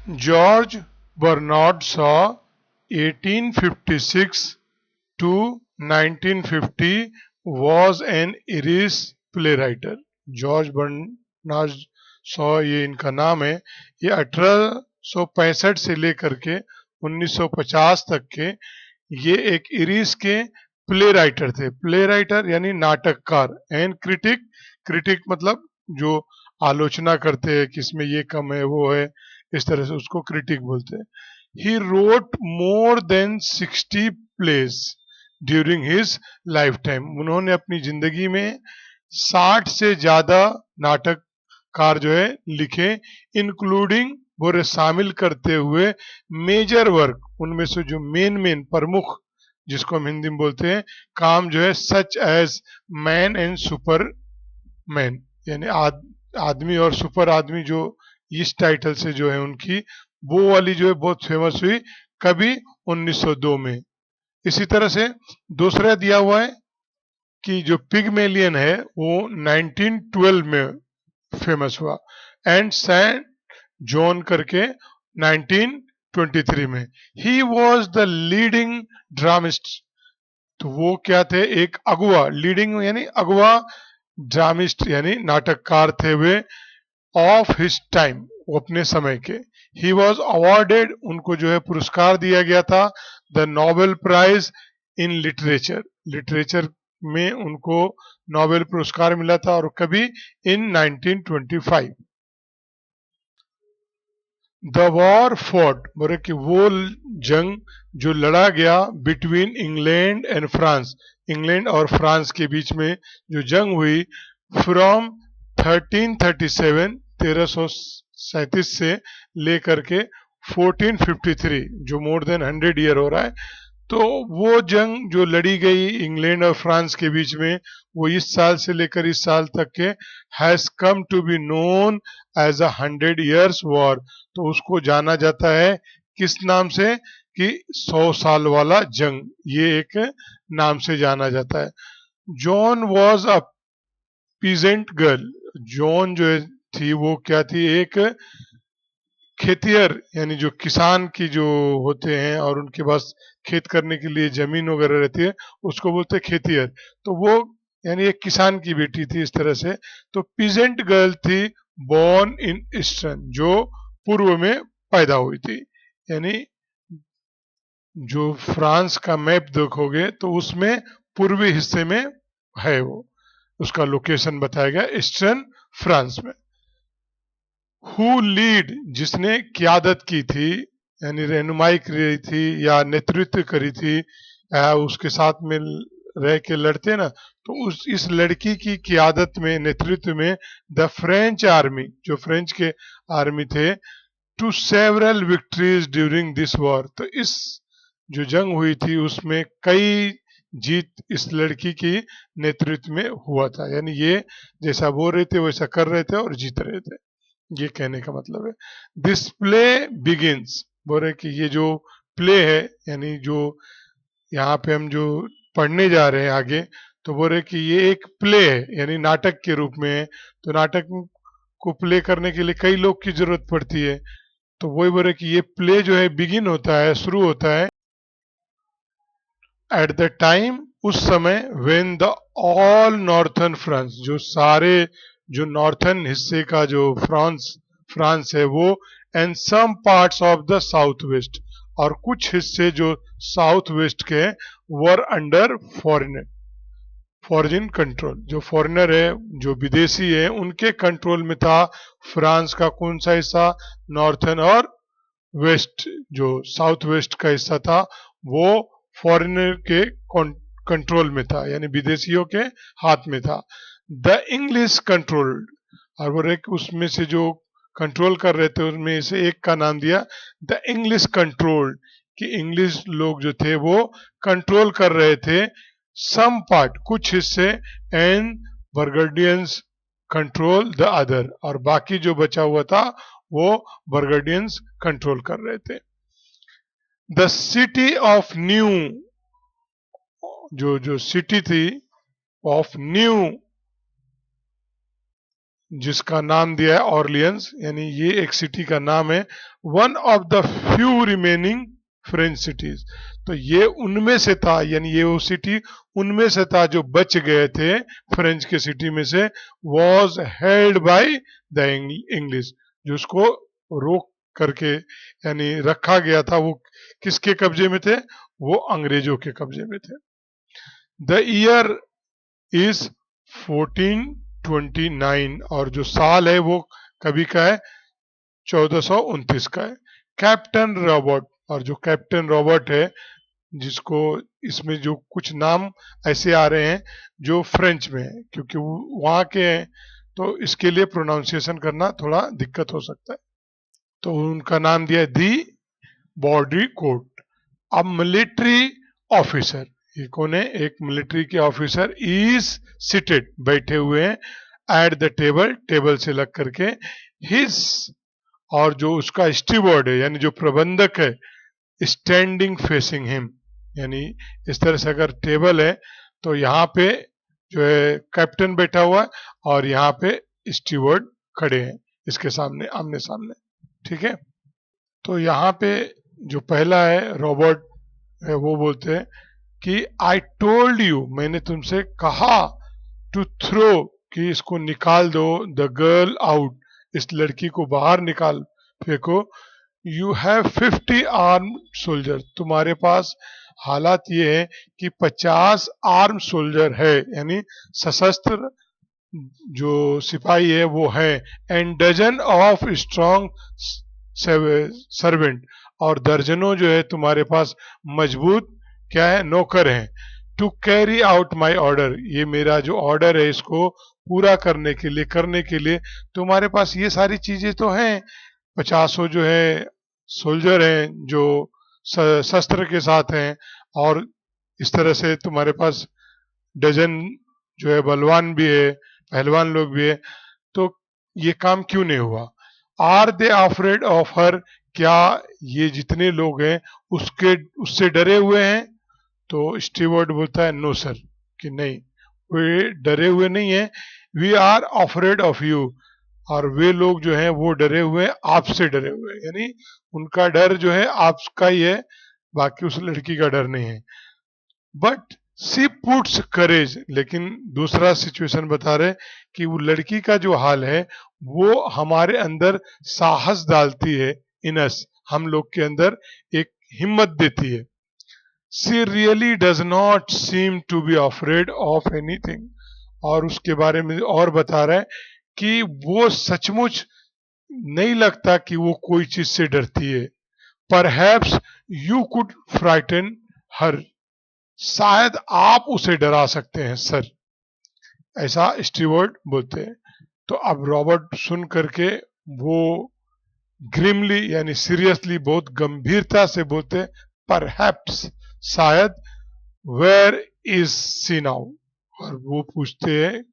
George Bernard Shaw 1856 to 1950 was an Irish playwright. George Bernard Shaw ये इनका नाम है। ये 1865 से लेकर के 1950 तक के ये एक इरिश के प्ले राइटर थे। प्ले राइटर यानी नाटककार। एंड क्रिटिक, क्रिटिक मतलब जो आलोचना करते हैं किसमें ये कम है वो है, इस तरह से उसको क्रिटिक बोलते हैं। He wrote more than 60 place during his life time. उन्होंने अपनी जिंदगी में 60 से ज्यादा नाटककार जो है लिखे, इंक्लूडिंग बोरे शामिल करते हुए मेजर वर्क, उनमें से जो मेन प्रमुख जिसको हम हिंदी में बोलते हैं काम जो है, such as man and superman, यानी आदमी और सुपर आदमी, जो इस टाइटल से जो है उनकी वो वाली जो है बहुत फेमस हुई कभी 1902 में। इसी तरह से दूसरा दिया हुआ है कि जो पिगमेलियन है वो 1912 में फेमस हुआ, एंड सैंट जॉन करके 1923 में। He was the leading ड्रामिस्ट। तो वो क्या थे, एक अगुआ, लीडिंग यानी अगुआ, ड्रामिस्ट यानी नाटककार थे वे, ऑफ हिज टाइम, वो अपने समय के। ही वॉज अवार्डेड, उनको जो है पुरस्कार दिया गया था, the Nobel prize in literature, literature में उनको नोबेल पुरस्कार मिला था, और कभी इन 1925। द वॉर फॉट, बोले कि वो जंग जो लड़ा गया between England and France, England और फ्रांस के बीच में जो जंग हुई, फ्रॉम 1337 1337 से लेकर के 1453, जो मोर देन 100 ईयर हो रहा है। तो वो जंग जो लड़ी गई इंग्लैंड और फ्रांस के बीच में, वो इस साल से लेकर इस साल तक के has come to be known as a 100 years war. तो उसको जाना जाता है किस नाम से, कि 100 साल वाला जंग, ये एक नाम से जाना जाता है। John was a peasant girl, John जो थी वो क्या थी, एक खेतियर, यानी जो किसान की जो होते हैं और उनके पास खेत करने के लिए जमीन वगैरह रहती है, उसको बोलते हैं खेतियर। तो वो यानी एक किसान की बेटी थी, इस तरह से। तो पीजेंट गर्ल थी, बोर्न इन ईस्टर्न, जो पूर्व में पैदा हुई थी। यानी जो फ्रांस का मैप देखोगे तो उसमें पूर्वी हिस्से में है वो, उसका लोकेशन बताया गया ईस्टर्न फ्रांस में। हु लीड, जिसने क्यादत की थी, यानी रहनुमाई करी थी या नेतृत्व करी थी, उसके साथ में रह के लड़ते ना, तो उस इस लड़की की क्यादत में, नेतृत्व में, द फ्रेंच आर्मी, जो फ्रेंच के आर्मी थे, to several victories during this war. तो इस जो जंग हुई थी उसमें कई जीत इस लड़की की नेतृत्व में हुआ था, यानी ये जैसा बोल रहे थे वैसा कर रहे थे और जीत रहे थे, ये कहने का मतलब है। दिस प्ले बिगिंस, बोल रहे कि ये जो प्ले है, यानी जो यहाँ पे हम जो पढ़ने जा रहे हैं आगे, तो बोल रहे कि ये एक प्ले है, यानी नाटक के रूप में है। तो नाटक को प्ले करने के लिए कई लोग की जरूरत पड़ती है। तो वही बोल रहे कि ये प्ले जो है बिगिन होता है, शुरू होता है, एट द टाइम, उस समय, when the all northern France, जो सारे जो नॉर्थन हिस्से का जो फ्रांस फ्रांस है वो, and some parts of the south west, और कुछ हिस्से जो साउथ वेस्ट के were under foreign foreign control, जो फॉरेनर है, जो विदेशी है, उनके कंट्रोल में था फ्रांस का कौन सा हिस्सा, नॉर्थन और वेस्ट, जो साउथ वेस्ट का हिस्सा था वो फॉरेनर के कंट्रोल में था, यानी विदेशियों के हाथ में था। द इंग्लिश कंट्रोल्ड, और वो एक उसमें से जो कंट्रोल कर रहे थे उनमें से एक का नाम दिया द इंग्लिश कंट्रोल्ड, कि इंग्लिश लोग जो थे वो कंट्रोल कर रहे थे सम पार्ट, कुछ हिस्से, एंड बर्गडियंस कंट्रोल द अदर, और बाकी जो बचा हुआ था वो बर्गडियंस कंट्रोल कर रहे थे। द सिटी ऑफ न्यू, जो जो सिटी थी ऑफ न्यू जिसका नाम दिया है ऑर्लियंस, यानी ये एक सिटी का नाम है। One of the few remaining French cities, तो ये उनमें से था, यानी ये वो सिटी उनमें से था जो बच गए थे फ्रेंच के सिटी में से। Was held by the English, जो उसको रोक करके यानी रखा गया था, वो किसके कब्जे में थे? वो अंग्रेजों के कब्जे में थे। द ईयर इज 1429, और जो साल है वो कभी का है? 1429 का है। कैप्टन रॉबर्ट, और जो कैप्टन रॉबर्ट है, जिसको इसमें जो कुछ नाम ऐसे आ रहे हैं जो फ्रेंच में है, क्योंकि वो वहाँ के हैं, तो इसके लिए प्रोनाउंसिएशन करना थोड़ा दिक्कत हो सकता है। तो उनका नाम दिया है दी बॉडी कोट। अब मिलिट्री ऑफिसर, ये कौन है? एक मिलिट्री के ऑफिसर इज सिटेड, बैठे हुए हैं एट द टेबल, टेबल से लग करके। हिज, और जो उसका स्टीवर्ड है यानी जो प्रबंधक है, स्टैंडिंग फेसिंग हिम, यानी इस तरह से अगर टेबल है तो यहाँ पे जो है कैप्टन बैठा हुआ है और यहाँ पे स्टीवर्ड खड़े हैं इसके सामने, आमने सामने। ठीक है, तो यहाँ पे जो पहला है रॉबर्ट, वो बोलते हैं कि आई टोल्ड यू, मैंने तुमसे कहा, टू थ्रो, कि इसको निकाल दो, द गर्ल आउट, इस लड़की को बाहर निकाल फेंको। यू हैव 50 आर्म सोल्जर, तुम्हारे पास हालात ये है कि 50 आर्म सोल्जर है, यानी सशस्त्र जो सिपाही है वो है। And dozen of strong servant, और दर्जनों जो है तुम्हारे पास मजबूत क्या है? नौकर हैं। To carry out my order, ये मेरा जो ऑर्डर है इसको पूरा करने के लिए तुम्हारे पास ये सारी चीजें तो हैं। 50 जो है सोल्जर हैं जो शस्त्र के साथ हैं, और इस तरह से तुम्हारे पास डजन जो है बलवान भी है, पहलवान लोग भी है, तो ये काम क्यों नहीं हुआ? Are they afraid of her, क्या ये जितने लोग हैं उसके उससे डरे हुए हैं? तो स्टीवर्ड बोलता है नो सर, कि नहीं, वे डरे हुए नहीं है। We are afraid of you, और वे लोग जो हैं वो डरे हुए हैं, आपसे डरे हुए हैं, यानी उनका डर जो है आपका ही है, बाकी उस लड़की का डर नहीं है। बट सी पुट्स करेज, लेकिन दूसरा सिचुएशन बता रहे कि वो लड़की का जो हाल है वो हमारे अंदर साहस डालती है, इनस, हम लोग के अंदर एक हिम्मत देती है। She really does not seem to be afraid of anything, और उसके बारे में और बता रहा है कि वो सचमुच नहीं लगता कि वो कोई चीज से डरती है। परहैप्स यू कुड फ्राइटन हर, शायद आप उसे डरा सकते हैं सर, ऐसा स्टीवर्ड बोलते हैं। तो अब रॉबर्ट सुन करके वो ग्रिमली यानी सीरियसली, बहुत गंभीरता से बोलते, परहैप्स, शायद, वेयर इज सी नाउ, और वो पूछते हैं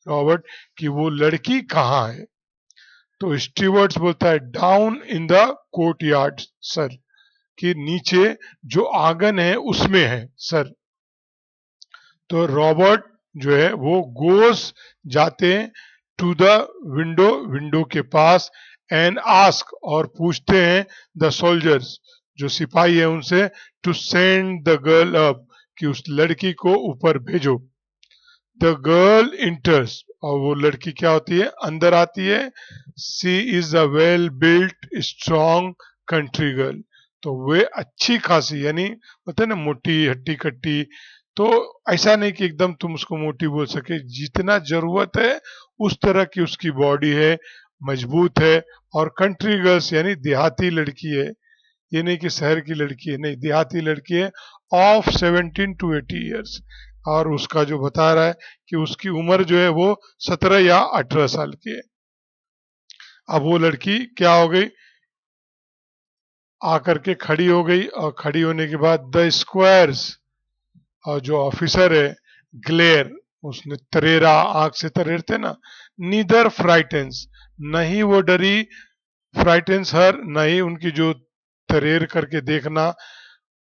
रॉबर्ट कि वो लड़की कहाँ है? तो स्टीवर्ड्स बोलता है down in the court yard sir, कि नीचे जो आंगन है उसमें है सर। तो रॉबर्ट जो है वो गोस, जाते हैं, टू द विंडो, विंडो के पास, एंड आस्क, और पूछते हैं, द सोल्जर्स, जो सिपाही है उनसे, to send the girl up, कि उस लड़की को ऊपर भेजो। द गर्ल इंटर्स, और वो लड़की क्या होती है? अंदर आती है। She is a well built strong country girl, तो वे अच्छी खासी, यानी होता है ना मोटी हट्टी कट्टी, तो ऐसा नहीं कि एकदम तुम उसको मोटी बोल सके, जितना जरूरत है उस तरह की उसकी बॉडी है, मजबूत है। और कंट्री गर्ल्स यानी देहाती लड़की है, ये नहीं कि शहर की लड़की है, नहीं, देहाती लड़की है। ऑफ 17 to 80 ईयर्स, और उसका जो बता रहा है कि उसकी उम्र जो है वो 17 या 18 साल की है। अब वो लड़की क्या हो गई? आकर के खड़ी हो गई, और खड़ी होने के बाद द स्क्वायर्स, और जो ऑफिसर है, ग्लेयर, उसने तरेरा, आंख से तरेरते ना, नीदर फ्राइटेंस, नहीं वो डरी, फ्राइटेंस हर, नहीं उनकी जो तरेर करके देखना,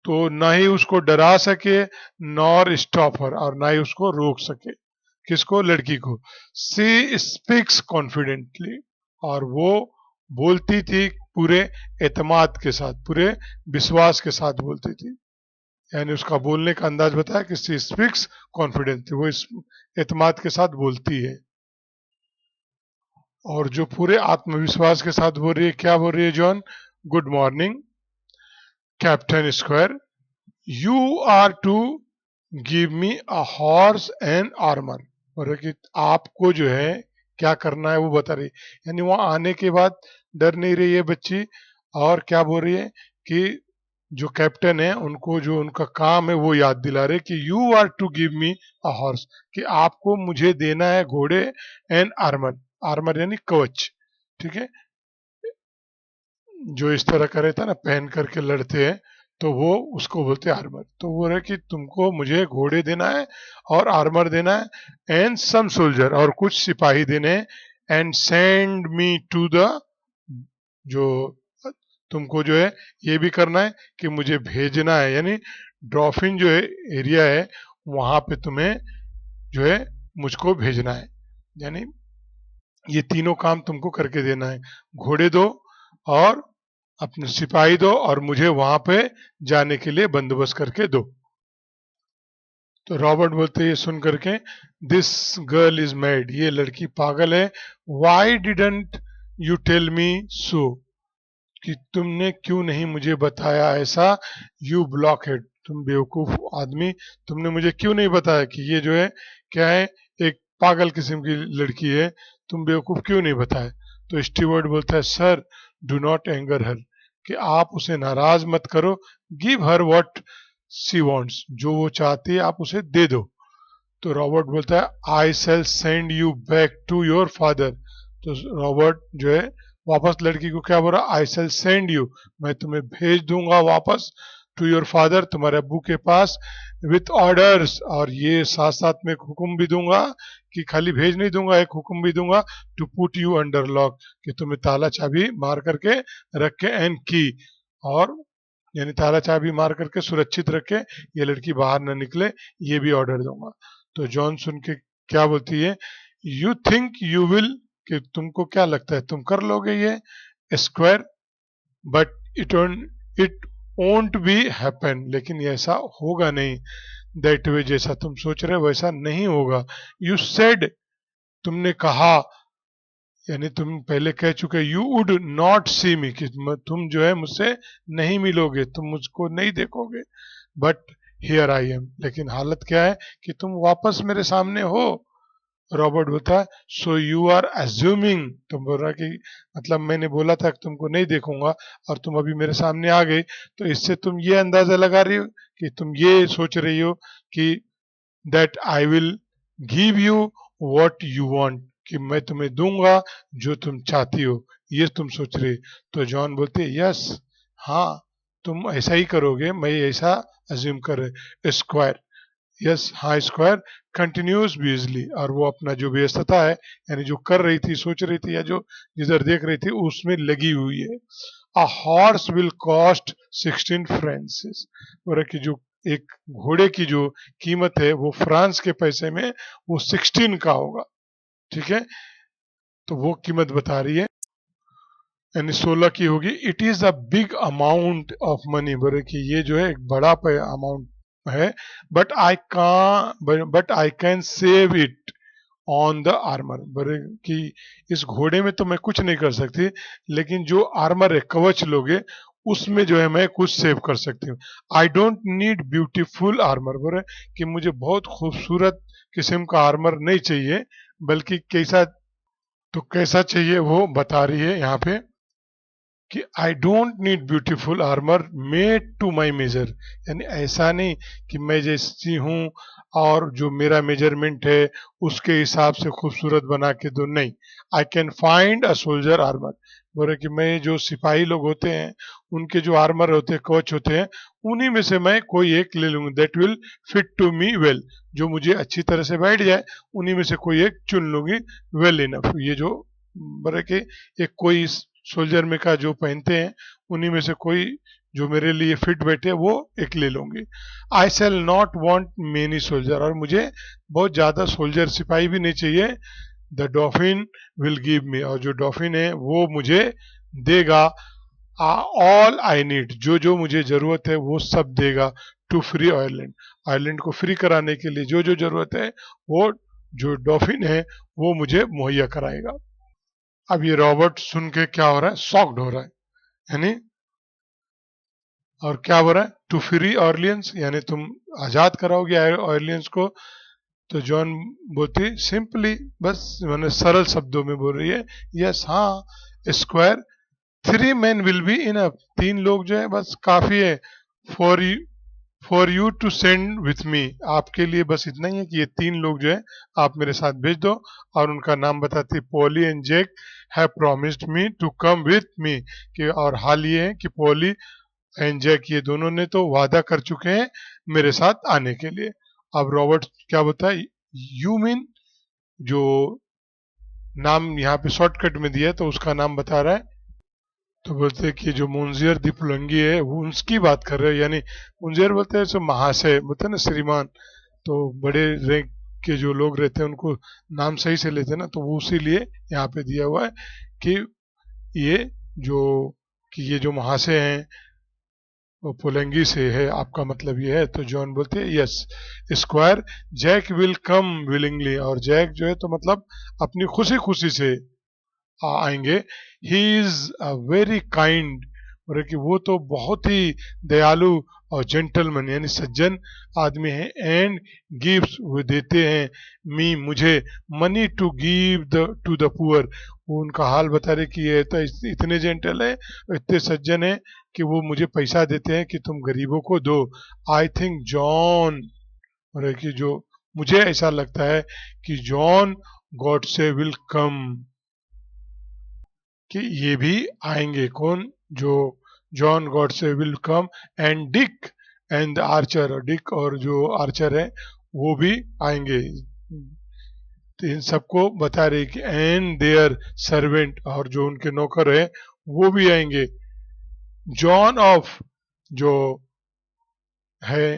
तो ना ही उसको डरा सके, नॉर स्टॉप हर, और ना ही उसको रोक सके। किसको? लड़की को। सी स्पीक्स कॉन्फिडेंटली, और वो बोलती थी पूरे एतमाद के साथ, पूरे विश्वास के साथ बोलती थी। यानी उसका बोलने का अंदाज बताया कि सी स्पीक्स कॉन्फिडेंटली, वो इस एतमाद के साथ बोलती है। और जो पूरे आत्मविश्वास के साथ बोल रही है, क्या बोल रही है John? Good morning captain squire, you are to give me a horse and armour. बोल रहे कि आपको जो है क्या करना है वो बता रही है। यानी वहां आने के बाद डर नहीं रही है बच्ची, और क्या बोल रही है कि जो कैप्टन है उनको जो उनका काम है वो याद दिला रहे कि you are to give me a horse, कि आपको मुझे देना है घोड़े, एंड आर्मर, आर्मर यानी कवच, ठीक है, जो इस तरह का रहता है ना, पहन करके लड़ते हैं, तो वो उसको बोलते हैं आर्मर। तो वो है कि तुमको मुझे घोड़े देना है और आर्मर देना है, एंड सम सोल्जर, और कुछ सिपाही देने हैं, and send me to the, जो तुमको जो है ये भी करना है कि मुझे भेजना है, यानी ड्रॉफिन जो है एरिया है वहां पे तुम्हें जो है मुझको भेजना है। यानी ये तीनों काम तुमको करके देना है, घोड़े दो और अपने सिपाही दो और मुझे वहां पे जाने के लिए बंदोबस्त करके दो। तो रॉबर्ट बोलते ये सुन करके, दिस गर्ल इज मैड, ये लड़की पागल है। Why didn't you tell me so, कि तुमने क्यों नहीं मुझे बताया ऐसा? यू ब्लॉकहेड, तुम बेवकूफ आदमी, तुमने मुझे क्यों नहीं बताया कि ये जो है क्या है, एक पागल किस्म की लड़की है, तुम बेवकूफ क्यों नहीं बताए? तो स्टीवर्ड बोलता है, सर डू नॉट एंगर हर, कि आप उसे नाराज मत करो, give her what she wants, जो वो चाहती है आप उसे दे दो। तो रॉबर्ट बोलता है, I shall send you back to your father. तो रॉबर्ट जो है वापस लड़की को क्या बोल रहा? आई शैल सेंड यू, मैं तुम्हें भेज दूंगा वापस, टू योर फादर, तुम्हारे अब्बू के पास, विथ ऑर्डर्स, और ये साथ साथ में एक हुक्म भी दूंगा, कि खाली भेज नहीं दूंगा, एक हुक्म भी दूंगा, to put you under lock, कि तुम्हें ताला चाबी मार करके रख के, एंड की, और यानी ताला चाबी मार करके सुरक्षित रखे, ये लड़की बाहर न निकले, ये भी ऑर्डर दूंगा। तो जॉन सुन के क्या बोलती है, यू थिंक यू विल, कि तुमको क्या लगता है तुम कर लोगे ये square, but it it won't be happen, लेकिन ये ऐसा होगा नहीं, दैट वे, जैसा तुम सोच रहे हो वैसा नहीं होगा। यू सेड, तुमने कहा, यानी तुम पहले कह चुके, यू वुड नॉट सी मी, कि तुम जो है मुझसे नहीं मिलोगे, तुम मुझको नहीं देखोगे, बट हियर आई एम, लेकिन हालत क्या है कि तुम वापस मेरे सामने हो। रॉबर्ट बोलता है, सो यू आर अज्यूमिंग, तुम बोल रहा कि मतलब मैंने बोला था कि तुमको नहीं देखूंगा और तुम अभी मेरे सामने आ गई, तो इससे तुम ये अंदाजा लगा रही हो कि तुम ये सोच रही हो कि that I will give you what you want, कि मैं तुम्हें दूंगा जो तुम चाहती हो, ये तुम सोच रही। तो जॉन बोलते यस, हाँ तुम ऐसा ही करोगे, मैं ऐसा अज्यूम कर रहे। स्क्वायर, यस हाँ स्क्वायर कंटिन्यूस बिजली, और वो अपना जो व्यस्तता है, यानी जो कर रही थी, सोच रही थी, या जो जिधर देख रही थी उसमें लगी हुई है। A horse will cost 16 Francis, बोला कि जो एक घोड़े की जो कीमत है वो फ्रांस के पैसे में वो 16 का होगा, ठीक है, तो वो कीमत बता रही है, यानी 16 की होगी। It is a big amount of money, बोले कि ये जो है एक बड़ा अमाउंट है, but I can save it on the armour, बोले कि इस घोड़े में तो मैं कुछ नहीं कर सकती, लेकिन जो आर्मर है, कवच लोगे, उसमें जो है मैं कुछ सेव कर सकती हूँ। आई डोंट नीड ब्यूटीफुल आर्मर, बोले कि मुझे बहुत खूबसूरत किस्म का आर्मर नहीं चाहिए, बल्कि कैसा, तो कैसा चाहिए वो बता रही है यहाँ पे, कि I don't need beautiful armour made to my measure, यानी ऐसा नहीं कि मैं जैसी हूं और जो मेरा मेजरमेंट है उसके हिसाब से खूबसूरत बना के दो, नहीं। I can find a soldier armour, बोले कि मैं जो सिपाही लोग होते हैं उनके जो आर्मर होते हैं, कवच होते हैं, उन्हीं में से मैं कोई एक ले लूंगी, that will fit to me well, जो मुझे अच्छी तरह से बैठ जाए, उन्हीं में से कोई एक चुन लूंगी, वेल इनफ, ये जो बोले कि एक कोई सोल्जर में का जो पहनते हैं उन्हीं में से कोई जो मेरे लिए फिट बैठे वो एक ले लूंगी। I shall not want many soldier, और मुझे बहुत ज़्यादा सोल्जर सिपाही भी नहीं चाहिए। The Dauphin will give me, और जो डॉफिन है वो मुझे देगा। ऑल आई नीड, जो जो मुझे ज़रूरत है वो सब देगा। टू फ्री आयरलैंड, आयरलैंड को फ्री कराने के लिए जो जो ज़रूरत है वो जो डॉफिन है वो मुझे मुहैया कराएगा। अब ये रॉबर्ट सुन के क्या हो रहा है, शॉक्ड हो रहा है, यानी और क्या बोल रहा है, टू फ्री ऑर्लियंस, यानी तुम आजाद कराओगे ऑर्लियंस को। तो जॉन बोलती सिंपली, बस मैंने सरल शब्दों में बोल रही है, यस हाँ squire, 3 men will be enough, 3 लोग जो है बस काफी है। For you for you to send with me, आपके लिए बस इतना ही है कि ये 3 लोग जो है आप मेरे साथ भेज दो। और उनका नाम बताती, Polly and Jack have promised me to come with me, कि और हाल ये है कि पॉली एंड जैक ये दोनों ने तो वादा कर चुके हैं मेरे साथ आने के लिए। अब रॉबर्ट क्या बताए, यू मीन, जो नाम यहाँ पे शॉर्टकट में दिया है तो उसका नाम बता रहा है। तो बोलते हैं कि जो मुंजियर दी पुलंगी है वो उसकी बात कर रहे हैं, यानी मुंजियर बोलते हैं सो महाशय, बोलते हैं ना श्रीमान। तो बड़े रैंक के जो लोग रहते हैं उनको नाम सही से लेते हैं ना, तो वो उसी लिए यहाँ पे दिया हुआ है कि ये जो कि ये जो महाशय हैं वो पुलंगी से है, आपका मतलब ये है। तो जॉन बोलते हैं yes squire, Jack will come willingly, और जैक जो है तो मतलब अपनी खुशी खुशी से आएंगे। He is a very kind, और कि वो तो बहुत ही दयालु और जेंटलमैन यानी सज्जन आदमी है। एंड गिव्स, वो देते हैं, मी मुझे, money to give the to the poor, वो उनका हाल बता रहे कि ये तो इतने जेंटल है, इतने सज्जन है कि वो मुझे पैसा देते हैं कि तुम गरीबों को दो। आई थिंक जॉन, और कि जो मुझे ऐसा लगता है कि जॉन गॉड से विल कम, कि ये भी आएंगे। कौन, जो जॉन गॉड से will come, and Dick and the Archer, और डिक और जो आर्चर है वो भी आएंगे। तो इन सबको बता रही कि एंड देयर सर्वेंट, और जो उनके नौकर है वो भी आएंगे। जॉन ऑफ, जो है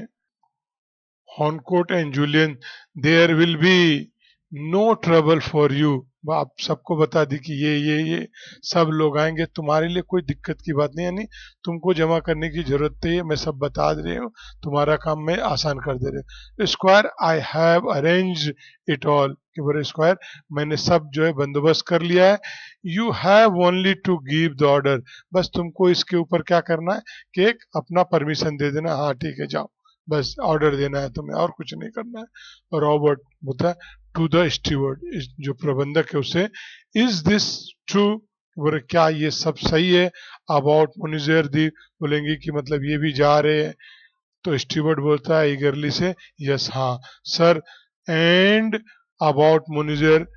हॉनकोट and Julian, there will be no trouble for you, आप सबको बता दी कि ये सब लोग आएंगे, तुम्हारे लिए कोई दिक्कत की बात नहीं, यानी तुमको जमा करने की जरूरत नहीं है, मैं सब बता दे रही हूँ, तुम्हारा काम मैं आसान कर दे रही हूँ। Square I have arrange it all, कि बोले स्क्वायर मैंने सब जो है बंदोबस्त कर लिया है। You have only to give the order, बस तुमको इसके ऊपर क्या करना है कि एक अपना परमिशन दे देना, हाँ ठीक है जाओ, बस ऑर्डर देना है तुम्हें और कुछ नहीं करना है। रॉबर्ट बोलता है टू द स्टीवर्ड, जो प्रबंधक है उसे, इज दिस ट्रू, बोले क्या ये सब सही है। अबाउट मुनिजर दी, बोलेंगे कि मतलब ये भी जा रहे हैं। तो स्टीवर्ड बोलता है ईगरली से, यस हाँ sir. And about Monsieur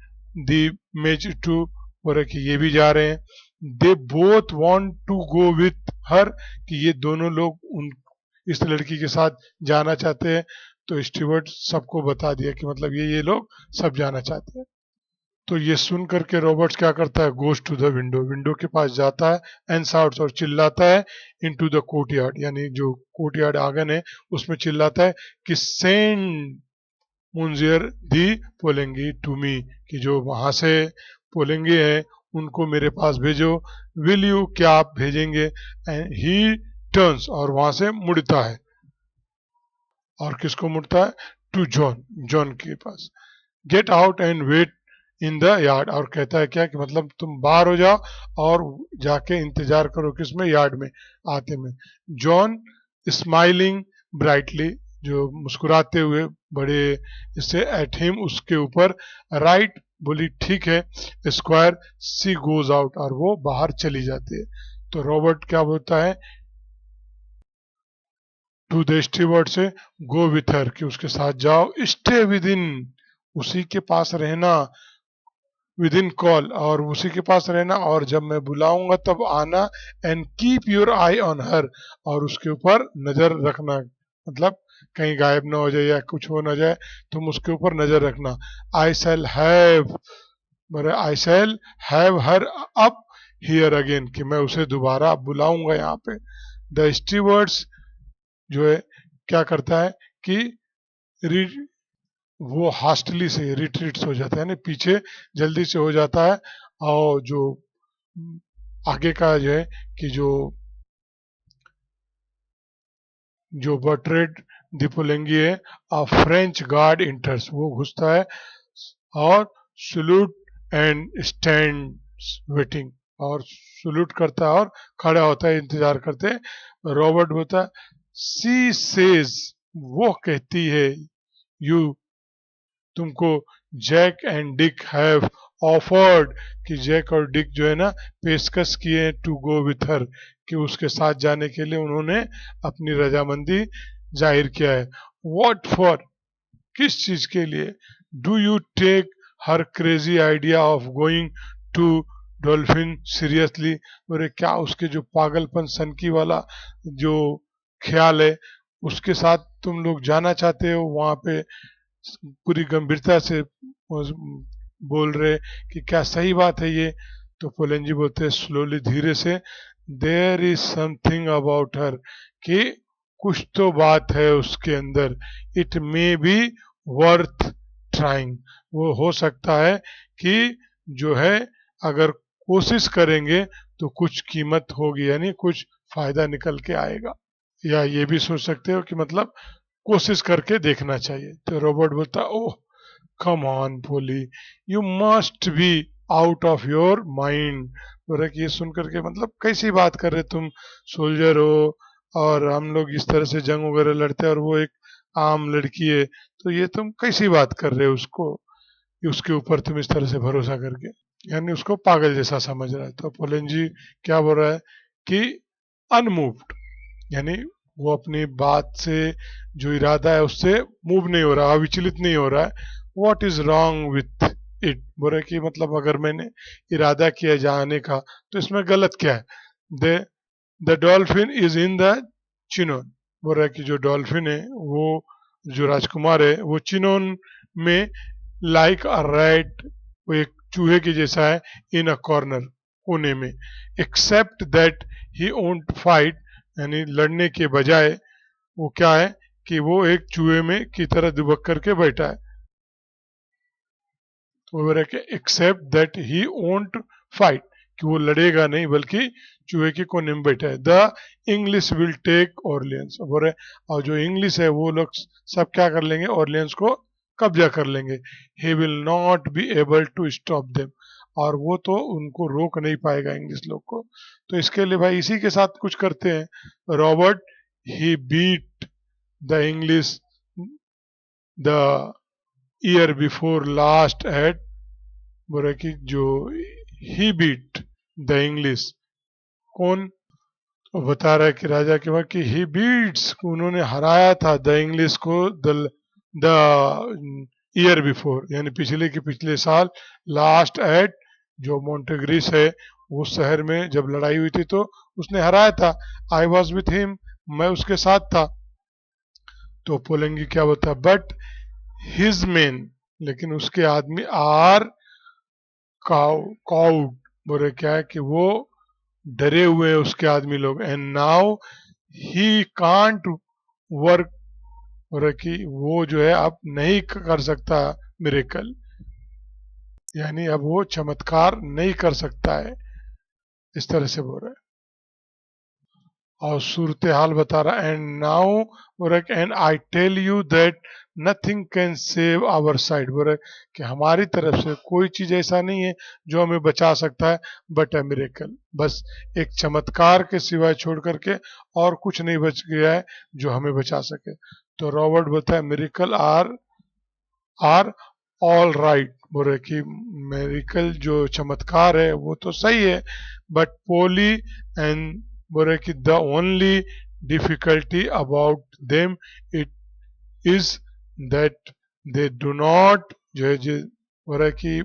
de Metz too, बोले कि ये भी जा रहे हैं। They both want to go with her, कि ये दोनों लोग उन इस लड़की के साथ जाना चाहते हैं। तो स्टीवर्ट सबको बता दिया कि मतलब ये लोग सब जाना चाहते हैं। तो ये सुन करके रॉबर्ट्स क्या करता है, goes to the window, window के पास जाता है, एंड साउट्स, और चिल्लाता है, इनटू द कोर्टयार्ड, यानी जो कोर्टयार्ड आंगन है उसमें चिल्लाता है कि सेंड मुंजियर दी पोलेंगी टू मी, कि जो वहां से पोलेंगे हैं उनको मेरे पास भेजो। विल यू, क्या आप भेजेंगे। एंड ही टर्न्स, और वहां से मुड़ता है, और किसको मुड़ता है, टू जॉन, जॉन के पास। Get out and wait in the yard, और कहता है क्या कि मतलब तुम बाहर हो जाओ और जाके इंतजार करो किसमें, यार्ड में आते में। जॉन स्माइलिंग ब्राइटली, जो मुस्कुराते हुए बड़े इससे, एट हिम, उसके ऊपर। राइट, बोली ठीक है स्क्वायर, सी गोज आउट, और वो बाहर चली जाती है। तो रॉबर्ट क्या बोलता है टू द स्टीवर्ड से, गो विथ हर, कि उसके साथ जाओ। स्टे विद इन, उसी के पास रहना, विद इन कॉल, और उसी के पास रहना, और जब मैं बुलाऊंगा तब आना। And keep your I on her, और उसके ऊपर नजर रखना, मतलब कहीं गायब ना हो जाए या कुछ हो ना जाए, तुम उसके ऊपर नजर रखना। I shall have, I shall have her up here again, कि मैं उसे दोबारा बुलाऊंगा यहाँ पे। द स्टीवर्ड्स जो है क्या करता है कि रि- वो हास्टली से रिट्रीट्स हो जाता है, यानी पीछे जल्दी से हो जाता है। और जो आगे का जो है कि जो बर्ट्रेड दिपोलेंगी है, अ फ्रेंच गार्ड इंटर्स, वो घुसता है और सल्यूट एंड स्टैंड वेटिंग, और सल्यूट करता है और खड़ा होता है इंतजार करते। रॉबर्ट बोलता है सी सेज, वो कहती है, यू, तुमको, Jack and Dick have offered, कि जैक और डिक जो है ना पेशकश किए टू गो विथ हर, कि उसके साथ जाने के लिए उन्होंने अपनी रजामंदी जाहिर किया है। व्हाट फॉर, किस चीज के लिए? Do you take her crazy idea of going to Dauphin seriously, बोले क्या उसके जो पागलपन सनकी वाला जो ख्याल है उसके साथ तुम लोग जाना चाहते हो वहां पे? पूरी गंभीरता से बोल रहे कि क्या सही बात है ये? तो पोलेंजी बोलते हैं स्लोली, धीरे से, there is something about her, कि कुछ तो बात है उसके अंदर, it may be worth trying, वो हो सकता है कि जो है अगर कोशिश करेंगे तो कुछ कीमत होगी, यानी कुछ फायदा निकल के आएगा। या ये भी सोच सकते हो कि मतलब कोशिश करके देखना चाहिए। तो रॉबर्ट बोलता oh come on Polly, you must be out of your mind. बोला कि ये सुन करके मतलब कैसी बात कर रहे तुम, सोल्जर हो और हम लोग इस तरह से जंग वगैरह लड़ते हैं और वो एक आम लड़की है, तो ये तुम कैसी बात कर रहे हो उसको, कि उसके ऊपर तुम इस तरह से भरोसा करके, यानी उसको पागल जैसा समझ रहा है। तो पोलेंजी क्या बोल रहा है कि अनमूव्ड, यानी वो अपनी बात से जो इरादा है उससे मूव नहीं हो रहा, विचलित नहीं हो रहा है। What is wrong with it, बोले कि मतलब अगर मैंने इरादा किया जाने का तो इसमें गलत क्या है? The the dolphin is in the chinon, बोल रहा है कि जो डॉल्फिन है वो, जो राजकुमार है वो चिनोन में, लाइक अ रैट, वो एक चूहे के जैसा है, इन अ कॉर्नर, कोने में, एक्सेप्ट दैट ही ओंट फाइट, यानी लड़ने के बजाय वो क्या है कि वो एक चूहे में की तरह दुबक करके बैठा है। तो वो बोल कि एक्सेप्ट दैट ही ओंट फाइट, कि वो लड़ेगा नहीं बल्कि चूहे के कोने में बैठा है। The English will take Orleans, बोल रहे और जो इंग्लिश है वो लोग सब क्या कर लेंगे, ऑर्लियंस को कब्जा कर लेंगे। He will not be able to stop them, और वो तो उनको रोक नहीं पाएगा इंग्लिश लोग को। तो इसके लिए भाई इसी के साथ कुछ करते हैं। Robert he beat the English the year before last at, बोले कि जो ही बीट द इंग्लिश, कौन? वो बता रहा है कि राजा के वक्त कि ही बीट्स, उन्होंने हराया था द इंग्लिश को, द ईयर बिफोर, यानी पिछले के पिछले साल, लास्ट एट, जो मोन्टेग्रिस है उस शहर में जब लड़ाई हुई थी तो उसने हराया था। आई वॉज विथ हिम, मैं उसके साथ था। तो पोलेंगी क्या बोलता, बट हिज मेन, लेकिन उसके आदमी आर काउड, बोले क्या है कि वो डरे हुए हैं उसके आदमी लोग, and now he can't work, बोले कि वो जो है अब नहीं कर सकता मिरेकल, यानी अब वो चमत्कार नहीं कर सकता है, इस तरह से बोल रहा है। और सूरत हाल बता रहा, एंड नाउ बोल रहा and I tell you that nothing can save our side, बोल रहा कि हमारी तरफ से कोई चीज ऐसा नहीं है जो हमें बचा सकता है, बट अ मिरेकल, बस एक चमत्कार के सिवाय छोड़ करके और कुछ नहीं बच गया है जो हमें बचा सके। तो रॉबर्ट बोलता है मिरेकल आर ऑल राइट, बोल रहे कि मेरिकल जो चमत्कार है वो तो सही है, बट पोली एंड, बोल रहे कि the only difficulty about them it is that they do not, जो है जो बोल रहा है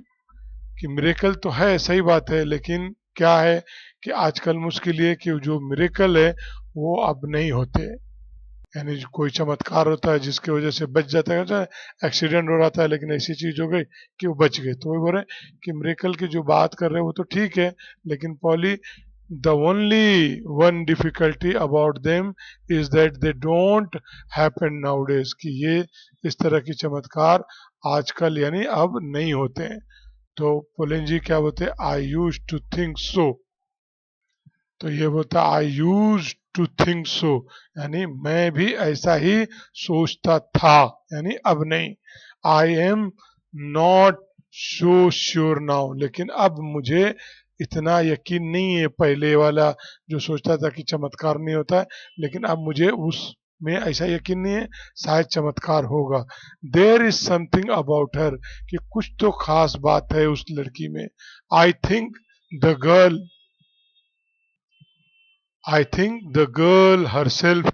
कि मिरेकल तो है, सही बात है, लेकिन क्या है कि आजकल मुश्किल ये कि जो मिरेकल है वो अब नहीं होते, यानी कोई चमत्कार होता है जिसकी वजह से बच जाता है, एक्सीडेंट हो रहा था लेकिन ऐसी चीज हो गई कि वो बच गए। तो वही बोल रहे कि मिरेकल की जो बात कर रहे हैं वो तो ठीक है, लेकिन poly The only one difficulty about them is that they don't happen nowadays, कि ये इस तरह की चमत्कार आजकल यानी अब नहीं होते हैं। तो पुलिन जी क्या बोलते हैं, आई यूज टू थिंक सो। तो ये बोलता है आई यूज टू थिंक सो, यानी मैं भी ऐसा ही सोचता था, यानी अब नहीं। I am not so sure now, लेकिन अब मुझे इतना यकीन नहीं है। पहले वाला जो सोचता था कि चमत्कार नहीं होता है, लेकिन अब मुझे उस में ऐसा यकीन नहीं है, शायद चमत्कार होगा। There is something about her, कि कुछ तो खास बात है उस लड़की में। I think the girl I think the girl herself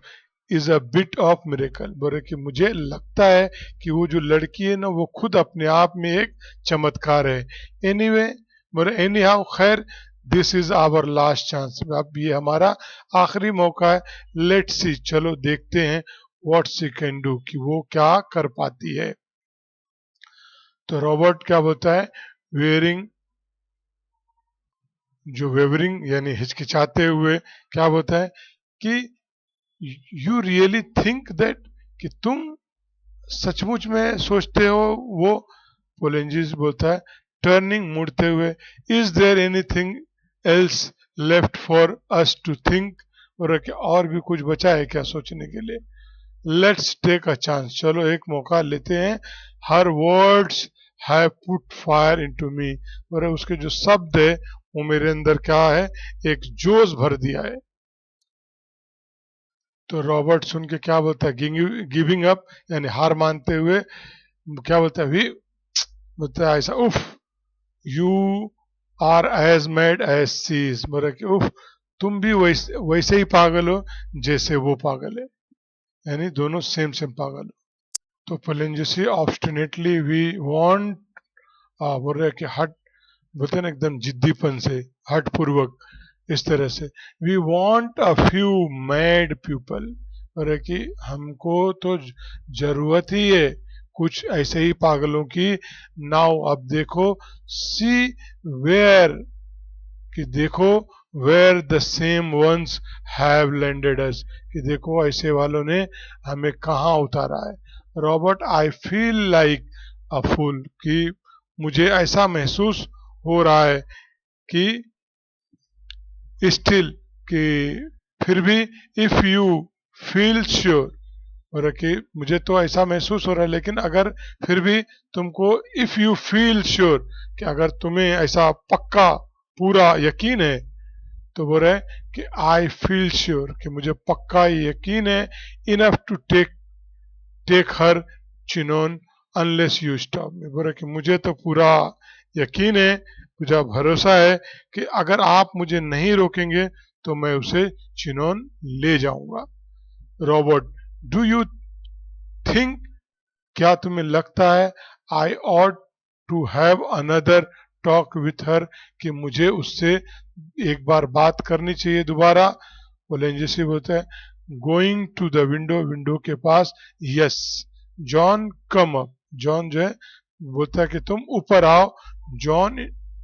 is a bit of miracle. बोले कि मुझे लगता है कि वो जो लड़की है ना, वो खुद अपने आप में एक चमत्कार है। एनीवे, बोले एनी हाउ, खैर, this is our last chance, अब ये हमारा आखिरी मौका है। लेट्स सी, चलो देखते हैं व्हाट शी कैन डू, कि वो क्या कर पाती है। तो रॉबर्ट क्या बोलता है, वेयरिंग, जो वेवरिंग यानी हिचकिचाते हुए क्या बोलता है कि यू रियली थिंक दैट, कि तुम सचमुच में सोचते हो वो। पोलेंजिस बोलता है, टर्निंग, मुड़ते हुए, is there anything else left for us to think, और भी कुछ बचा है क्या सोचने के लिए। लेट्स टेक अ चांस, चलो एक मौका लेते हैं। हर words have put fire into me, और उसके जो शब्द है वो मेरे अंदर क्या है, एक जोश भर दिया है। तो रॉबर्ट सुन के क्या बोलता है, गिविंग अप, यानी हार मानते हुए क्या बोलता है, वी, बोलता है ऐसा, उफ, you are as mad as she is, बोला कि उफ, तुम भी वैसे वैसे ही पागल हो जैसे वो पागल है, यानी दोनों सेम सेम पागल हो। तो पलेंजसी ऑब्स्टिनेटली वी वांट, बोल रहे कि हट, बोलते हैं ना एकदम जिद्दीपन से, हट पूर्वक, इस तरह से, we want a few mad people, और कि हमको तो जरूरत ही है कुछ ऐसे ही पागलों की। नाउ, अब देखो, सी वेयर, कि देखो, where the same ones have landed us, कि देखो ऐसे वालों ने हमें कहाँ उतारा है। Robert, I feel like a fool, कि मुझे ऐसा महसूस हो रहा है कि स्टिल, कि फिर भी, इफ यू फील श्योर, और कि मुझे तो ऐसा महसूस हो रहा है, लेकिन अगर फिर भी तुमको, इफ यू फील श्योर, कि अगर तुम्हें ऐसा पक्का पूरा यकीन है, तो बोल रहे कि आई फील श्योर, कि मुझे पक्का यकीन है, enough to take take her Chinon unless you stop me, बोले कि मुझे तो पूरा यकीन है, मुझे भरोसा है कि अगर आप मुझे नहीं रोकेंगे तो मैं उसे चिनोन ले जाऊंगा। रॉबर्ट, डू यू थिंक, क्या तुम्हें लगता है, I ought to have another talk with her, कि मुझे उससे एक बार बात करनी चाहिए दोबारा। बोले जैसे बोलते हैं, going to the window, window के पास, yes, John come up, John जो है बोलता है कि तुम ऊपर आओ। जॉन,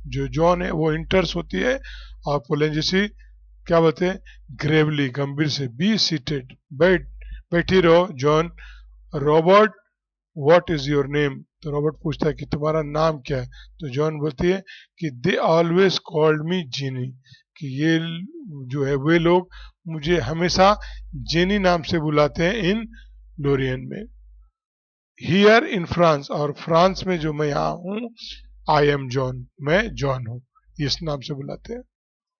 जो जॉन है वो इंटर्स होती है, और पोलेंजेसी क्या बोलते हैं, ग्रेवली, गंभीर से, बी सीटेड, बैठी रहो John. Robert, what is your name, तो रॉबर्ट पूछता है कि तुम्हारा नाम क्या है। तो जॉन बोलती है कि दे ऑलवेज कॉल्ड मी जीनी, कि ये जो है वे लोग मुझे हमेशा जेनी नाम से बुलाते हैं इन लोरियन में। हियर इन फ्रांस, और फ्रांस में जो मैं यहाँ हूँ, आई एम जॉन, मैं जॉन हूँ, इस नाम से बुलाते हैं।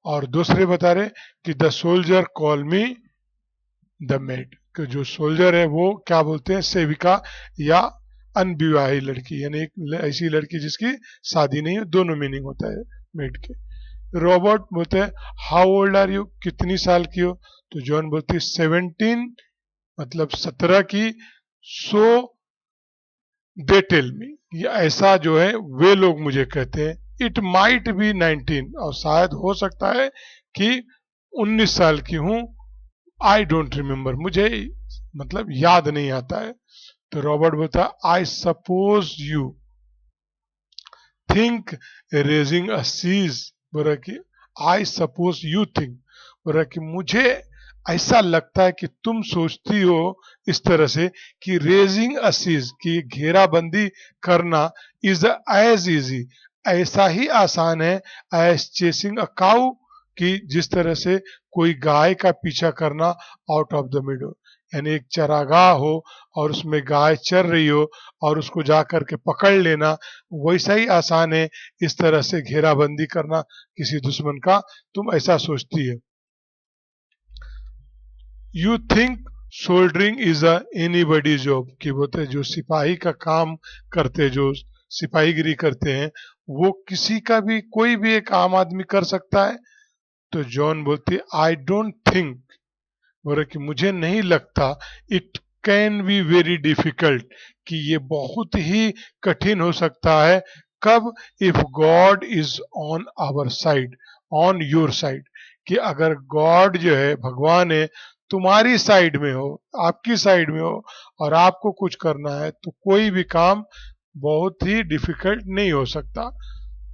और दूसरे बता रहे कि the soldier call me the made, कि जो सोल्जर है वो क्या बोलते हैं, सेविका, या अनविवाहित लड़की, यानी एक ऐसी लड़की जिसकी शादी नहीं है, दोनों मीनिंग होता है मेड के। रॉबर्ट बोलते हैं, हाउ ओल्ड आर यू, कितनी साल की हो। तो जॉन बोलती है 17, मतलब 17 की। सो दे टेल मी, ये ऐसा जो है वे लोग मुझे कहते हैं। इट माइट बी 19, और शायद हो सकता है कि 19 साल की हूं। आई डोंट रिमेम्बर, मुझे मतलब याद नहीं आता है। तो रॉबर्ट बोलता है, I suppose you think raising a siege, बोला कि आई सपोज यू थिंक, बोल रहा है कि मुझे ऐसा लगता है कि तुम सोचती हो इस तरह से कि रेजिंग अ सीज, की घेराबंदी करना, इज एज इजी, ऐसा ही आसान है एज चेसिंग अ काउ, कि जिस तरह से कोई गाय का पीछा करना आउट ऑफ द मिडो, यानी एक चरागाह हो और उसमें गाय चर रही हो और उसको जा करके पकड़ लेना, वैसा ही आसान है इस तरह से घेराबंदी करना किसी दुश्मन का, तुम ऐसा सोचती है। You think soldering is a anybody job, कि बोलते हैं जो सिपाही का काम करते, जो सिपाहीगिरी करते हैं, वो किसी का भी, कोई भी एक आम आदमी कर सकता है। तो जॉन बोलती है आई डोंट थिंक, बोल रहे कि मुझे नहीं लगता, it can be very difficult, कि ये बहुत ही कठिन हो सकता है। कब? If God is on our side, on your side, कि अगर गॉड जो है, भगवान है, तुम्हारी साइड में हो, आपकी साइड में हो और आपको कुछ करना है, तो कोई भी काम बहुत ही डिफिकल्ट नहीं हो सकता।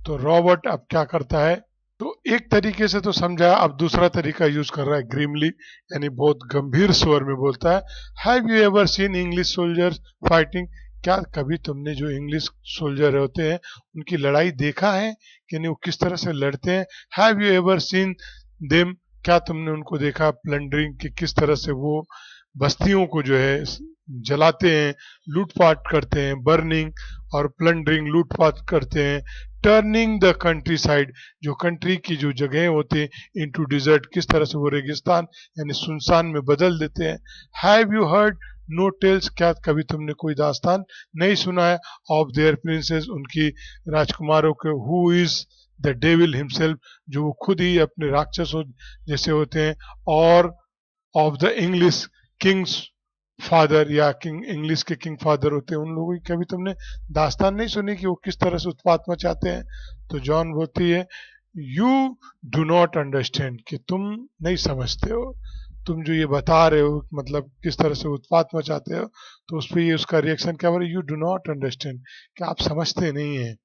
तो रॉबर्ट अब क्या करता है, तो एक तरीके से तो समझा, अब दूसरा तरीका यूज कर रहा है ग्रीमली, यानी बहुत गंभीर स्वर में बोलता है, have you ever seen English soldiers fighting, क्या कभी तुमने जो इंग्लिश सोल्जर होते हैं उनकी लड़ाई देखा है कि नहीं, वो किस तरह से लड़ते हैं। Have you ever seen them, क्या तुमने उनको देखा प्लंडरिंग, कि किस तरह से वो बस्तियों को जो है जलाते हैं, लूटपाट करते हैं, बर्निंग और प्लंडरिंग, लूटपाट करते हैं, टर्निंग द कंट्री साइड, जो कंट्री की जो जगह होती है, इनटू डिजर्ट, किस तरह से वो रेगिस्तान यानी सुनसान में बदल देते हैं। Have you heard no tales, क्या कभी तुमने कोई दास्तान नहीं सुना है, ऑफ देयर प्रिंसेस, उनकी राजकुमारों के, who is the devil himself, जो वो खुद ही अपने राक्षसों जैसे होते हैं, और of the English Kings father, या किंग, इंग्लिश के किंग फादर होते हैं, उन लोगों की कभी तुमने दास्तान नहीं सुनी कि वो किस तरह से उत्पात मचाते हैं। तो जॉन बोलती है यू डू नॉट अंडरस्टैंड, कि तुम नहीं समझते हो, तुम जो ये बता रहे हो मतलब किस तरह से उत्पात मचाते हो, तो उस पर ये उसका रिएक्शन क्या बोले, यू डू नॉट अंडरस्टैंड, कि आप समझते नहीं है।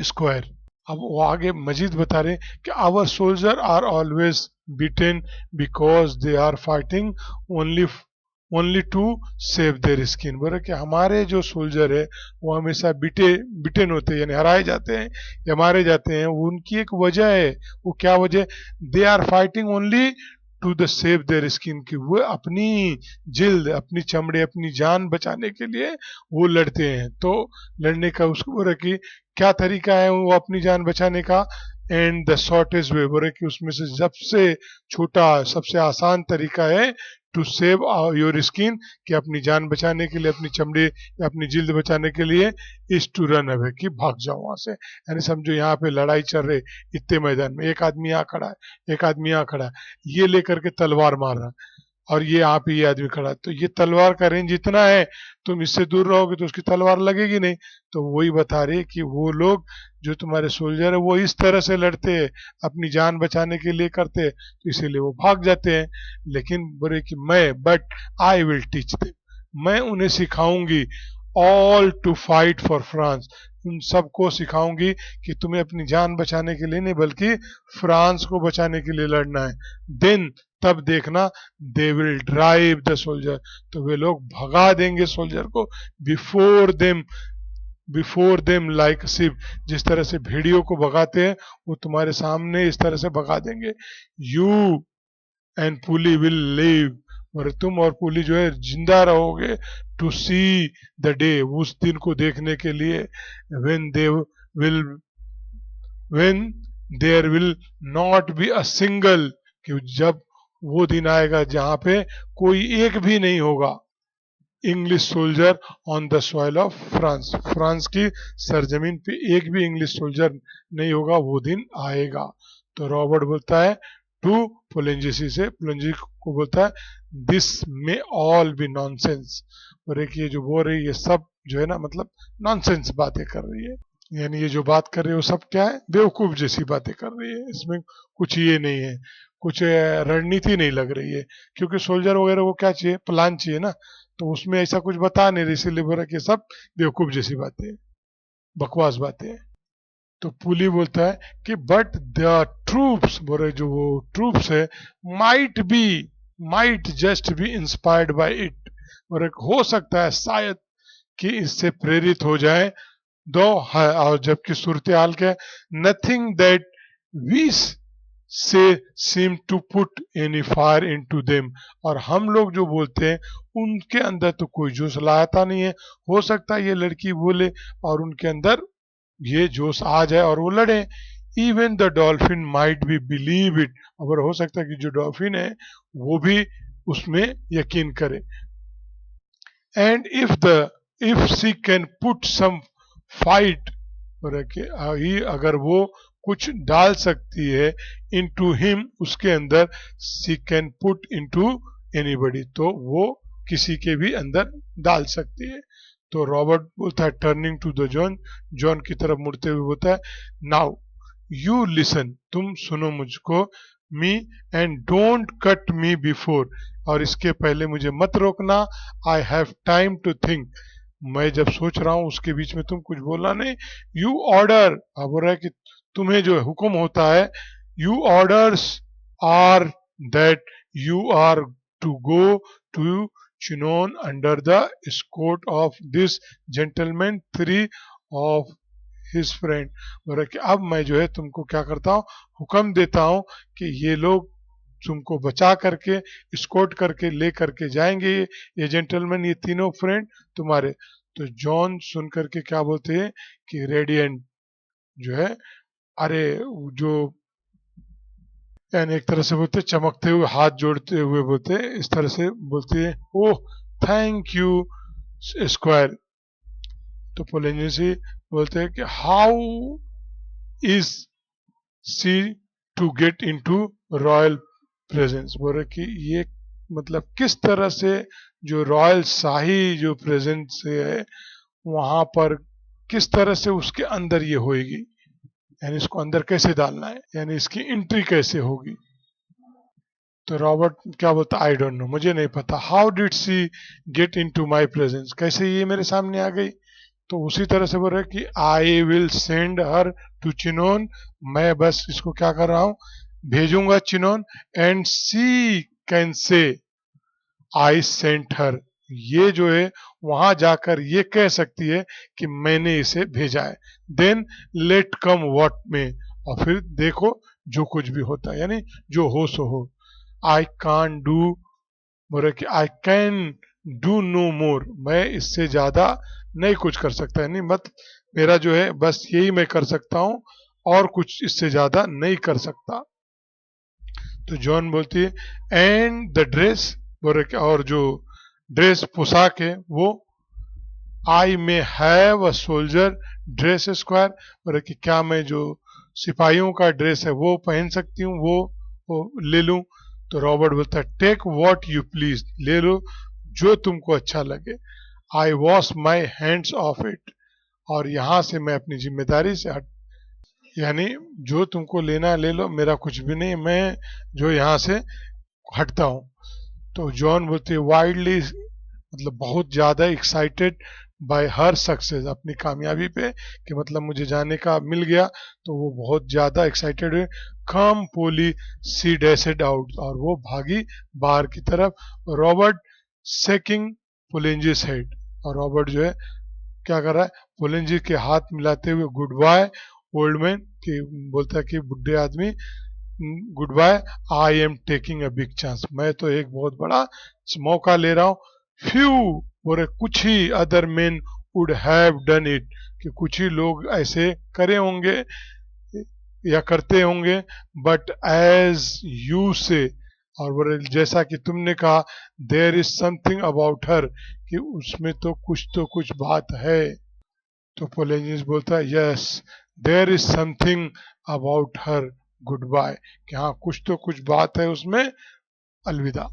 स्क्वायर, अब वो आगे मजीद बता रहे कि our soldier are always beaten because they are fighting only only to save their skin, बोले कि हमारे जो सोल्जर है वो हमेशा बिटेन होते हैं, यानी हराए जाते हैं या मारे जाते हैं, वो उनकी एक वजह है। वो क्या वजह? They are fighting only to the save their skin, की वो अपनी जिल्द, अपनी चमड़े, अपनी जान बचाने के लिए वो लड़ते हैं। तो लड़ने का उसको बोले कि क्या तरीका है वो अपनी जान बचाने का, एंड द शॉर्टेस्ट वे, बोले कि उसमें से सबसे छोटा, सबसे आसान तरीका है टू सेव योर स्किन, कि अपनी जान बचाने के लिए, अपनी चमड़ी या अपनी जिल्द बचाने के लिए, इज टू रन अवे, कि भाग जाओ वहां से। यानी समझो यहाँ पे लड़ाई चल रही, इतने मैदान में एक आदमी यहाँ खड़ा है, एक आदमी यहाँ खड़ा है, ये लेकर के तलवार मार रहा है, और ये यहाँ पे ये आदमी खड़ा है, तो ये तलवार का रेंज इतना है, तुम इससे दूर रहोगे तो उसकी तलवार लगेगी नहीं। तो वही बता रहे कि वो लोग जो तुम्हारे सोल्जर है वो इस तरह से लड़ते हैं, अपनी जान बचाने के लिए करते हैं, तो इसीलिए वो भाग जाते हैं। लेकिन बोले कि but I will teach them, मैं उन्हें सिखाऊंगी, all to fight for France, उन सबको सिखाऊंगी कि तुम्हें अपनी जान बचाने के लिए नहीं, बल्कि फ्रांस को बचाने के लिए लड़ना है। देन, तब देखना, they will drive the soldier, तो वे लोग भगा देंगे सोल्जर को, बिफोर देम लाइक शिप, जिस तरह से भेड़ियों को भगाते हैं वो तुम्हारे सामने इस तरह से भगा देंगे। You and pulley will live, और तुम और पुली जो है जिंदा रहोगे, टू सी द डे, उस दिन को देखने के लिए, when they will when there will not be a single, कि जब वो दिन आएगा जहां पे कोई एक भी नहीं होगा, English soldier on the soil of France, France की सरजमीन पे एक भी इंग्लिश सोल्जर नहीं होगा, वो दिन आएगा। तो रॉबर्ट बोलता है टू पुलेंजेसी से, पुलेंजेसी को बोलता है this may all B nonsense, और एक ये जो बोल रही है सब जो है ना, मतलब नॉनसेंस बातें कर रही है, यानी ये जो बात कर रही है वो सब क्या है, बेवकूफ जैसी बातें कर रही है, इसमें कुछ ये नहीं है, कुछ रणनीति नहीं लग रही है, क्योंकि सोल्जर वगैरह को क्या चाहिए, प्लान चाहिए ना, तो उसमें ऐसा कुछ बता नहीं रही, इसीलिए बोला कि सब बेवकूफ जैसी बातें, बकवास बातें हैं। तो पुली बोलता है कि बट द ट्रूप्स, बोले जो वो ट्रूप्स है, might just be inspired by it, और हो सकता है शायद कि इससे प्रेरित हो जाए, दो है, और जबकि सूरत हाल क्या है, nothing that we say seem to put any fire into them, और हम लोग जो बोलते हैं उनके अंदर तो कोई जोश लाता नहीं है। हो सकता है ये लड़की बोले और उनके अंदर ये जोश आ जाए और वो लड़े। Even the dolphin might be believe it, अगर हो सकता है कि जो डॉल्फिन है वो भी उसमें यकीन करे। And if she can put some fight, अगर वो कुछ डाल सकती है इनटू हिम, उसके अंदर, she can put into anybody, तो वो किसी के भी अंदर डाल सकती है। तो रॉबर्ट बोलता है turning to the John, John की तरफ मुड़ते हुए बोलता है नाउ यू लिसन, तुम सुनो मुझको, me and don't cut me before, और इसके पहले मुझे मत रोकना, I have time to think, मैं जब सोच रहा हूं उसके बीच में तुम कुछ बोलना नहीं। यू ऑर्डर, अब बोल रहा है कि तुम्हें जो हुक्म होता है, you orders are that you are to go to Chinon under the escort of this gentleman, three of his friend, बोल रहा है कि अब मैं जो है तुमको क्या करता हूँ, हुक्म देता हूँ कि ये लोग तुमको बचा करके, स्कोर्ट करके ले करके जाएंगे, ये जेंटलमैन, ये तीनों फ्रेंड तुम्हारे। तो जॉन सुन करके क्या बोलते हैं कि रेडियंट जो है, अरे जो, यानी एक तरह से बोलते हैं, चमकते हुए हाथ जोड़ते हुए बोलते हैं, इस तरह से बोलते हैं, ओह थैंक यू स्क्वायर। तो पोलेंसी बोलते हैं कि how is she to get into royal presence, बोल रहे कि ये मतलब किस तरह से जो रॉयल शाही जो प्रेजेंस है वहां पर किस तरह से उसके अंदर ये होएगी, यानी इसको अंदर कैसे डालना है, यानी इसकी एंट्री कैसे होगी। तो रॉबर्ट क्या बोलता, आई डोंट नो, मुझे नहीं पता। How did she get into my presence, कैसे ये मेरे सामने आ गई। तो उसी तरह से बोल रहे कि I will send her to Chinon, मैं बस इसको क्या कर रहा हूं, भेजूंगा chinon, and C can say I sent her, ये जो है वहां जाकर ये कह सकती है कि मैंने इसे भेजा है। देन लेट कम व्हाट में, और फिर देखो जो कुछ भी होता है, यानी जो हो सो हो। आई कान डू, बोले कि आई कैन डू नो मोर, मैं इससे ज्यादा नहीं कुछ कर सकता, यानी मत, मेरा जो है बस यही मैं कर सकता हूं, और कुछ इससे ज्यादा नहीं कर सकता। तो जॉन बोलती है एंड द ड्रेस, बोले कि और जो ड्रेस पोशाक है वो, I may have a soldier dress squire, बोले कि क्या मैं जो सिपाहियों का ड्रेस है वो पहन सकती हूँ, वो ले लूं। तो रॉबर्ट बोलता है टेक व्हाट यू प्लीज, ले लो जो तुमको अच्छा लगे, I wash my hands of it, और यहां से मैं अपनी जिम्मेदारी से हट, यानी जो तुमको लेना ले लो, मेरा कुछ भी नहीं, मैं जो यहाँ से हटता हूँ। तो जॉन बोलते वाइल्डली, मतलब बहुत ज्यादा एक्साइटेड बाय हर सक्सेस, अपनी कामयाबी पे, कि मतलब मुझे जाने का मिल गया, तो वो बहुत ज्यादा एक्साइटेड हुए। कम पोली सी डैशेड आउट, और वो भागी बाहर की तरफ, रॉबर्ट सेकिंग पोलेंजिस हेड, और रॉबर्ट जो है क्या कर रहा है, पोलेंजी के हाथ मिलाते हुए गुड बाय ओल्ड मैन, कि बोलता है कि बुढ़े आदमी, good bye, I am taking a big chance, मैं तो एक बहुत बड़ा मौका ले रहा हूँ। फ्यू, बोले कुछ ही, other men would have done it, कि कुछ ही लोग ऐसे करे होंगे या करते होंगे, बट एज यू से, और बोले जैसा कि तुमने कहा, there is something about her, कि उसमें तो कुछ बात है। तो पोलेंजिस बोलता है yes there is something about her, good bye, कि हाँ कुछ तो कुछ बात है उसमें, अलविदा।